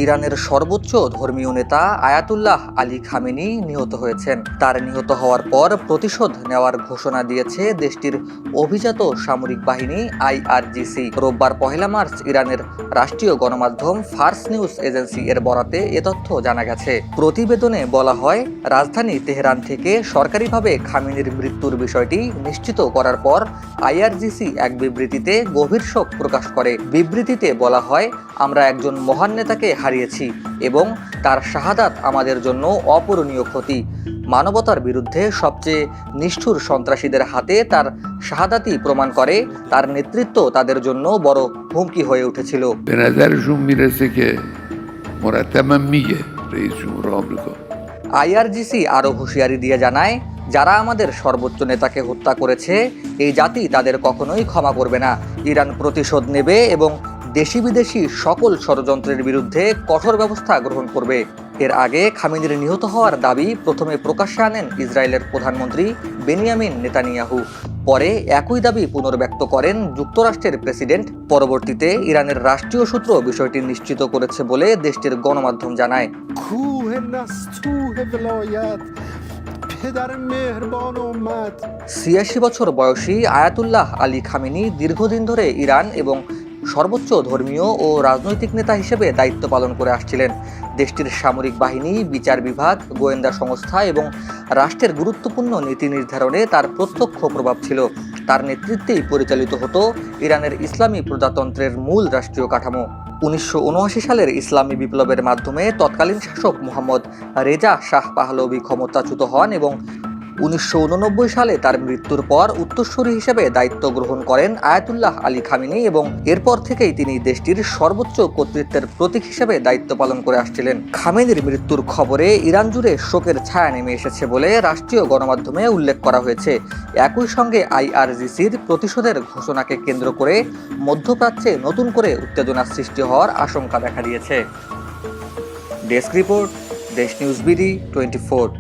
ইরানের সর্বোচ্চ ধর্মীয় নেতা আয়াতুল্লাহ আলী খামেনি নিহত হয়েছেন। তার নিহত হওয়ার পর প্রতিশোধ নেওয়ার ঘোষণা দিয়েছে দেশটির অভিজাত সামরিক বাহিনী IRGC। রোববার 1 মার্চ ইরানের রাষ্ট্রীয় গণমাধ্যম ফার্স নিউজ এজেন্সি এর বরাতে এ তথ্য জানা গেছে। প্রতিবেদনে বলা হয়, রাজধানী তেহরান থেকে সরকারিভাবে খামেনির মৃত্যুর বিষয়টি নিশ্চিত করার পর IRGC এক বিবৃতিতে গভীর শোক প্রকাশ করে। বিবৃতিতে বলা হয়, আমরা একজন মহান নেতাকে হারিয়েছি এবং তার শাহাদাত আমাদের জন্য অপূরণীয় ক্ষতি। মানবতার বিরুদ্ধে সবচেয়ে নিষ্ঠুর সন্ত্রাসীদের হাতে তার শাহাদাতই প্রমাণ করে তার নেতৃত্ব তাদের জন্য বড় হুমকি হয়ে উঠেছিল। IRGC আরও হুঁশিয়ারি দিয়ে জানায়, যারা আমাদের সর্বোচ্চ নেতাকে হত্যা করেছে, এই জাতি তাদের কখনোই ক্ষমা করবে না। ইরান প্রতিশোধ নেবে এবং দেশি বিদেশি সকল ষড়যন্ত্রের বিরুদ্ধে কঠোর ব্যবস্থা গ্রহণ করবে। এর আগে খামেনির নিহত হওয়ার দাবি প্রথমে প্রকাশ্যে আনেন ইসরায়েলের প্রধানমন্ত্রী বেনিয়ামিন নেতানিয়াহু। পরে একই দাবি পুনর্ব্যক্ত করেন যুক্তরাষ্ট্রের প্রেসিডেন্ট। পরবর্তীতে ইরানের রাষ্ট্রীয় সূত্র বিষয়টি নিশ্চিত করেছে বলে দেশটির গণমাধ্যম জানায়। ৮৬ বছর বয়সী আয়াতুল্লাহ আলী খামেনি দীর্ঘদিন ধরে ইরান এবং সর্বোচ্চ ধর্মীয় ও রাজনৈতিক নেতা হিসেবে দায়িত্ব পালন করে আসছিলেন। দেশটির সামরিক বাহিনী, বিচার বিভাগ, গোয়েন্দা সংস্থা এবং রাষ্ট্রের গুরুত্বপূর্ণ নীতি নির্ধারণে তার প্রত্যক্ষ প্রভাব ছিল। তার নেতৃত্বেই পরিচালিত হতো ইরানের ইসলামী প্রজাতন্ত্রের মূল রাষ্ট্রীয় কাঠামো। ১৯৭৯ সালের ইসলামী বিপ্লবের মাধ্যমে তৎকালীন শাসক মোহাম্মদ রেজা শাহ পাহলভি ক্ষমতাচ্যুত হন এবং ১৯৮৯ সালে তার মৃত্যুর পর উত্তরসূরি হিসেবে দায়িত্ব গ্রহণ করেন আয়াতুল্লাহ আলী খামেনি এবং এরপর থেকেই তিনি দেশটির সর্বোচ্চ কর্তৃত্বের প্রতীক হিসেবে দায়িত্ব পালন করে আসছিলেন। খামেনির মৃত্যুর খবরে ইরান জুড়ে শোকের ছায়া নেমে এসেছে বলে রাষ্ট্রীয় গণমাধ্যমে উল্লেখ করা হয়েছে। একই সঙ্গে IRGCর প্রতিশোধের ঘোষণাকে কেন্দ্র করে মধ্যপ্রাচ্যে নতুন করে উত্তেজনা সৃষ্টি হওয়ার আশঙ্কা দেখা দিয়েছে। ডেস্ক রিপোর্ট, দেশ নিউজ BD 24।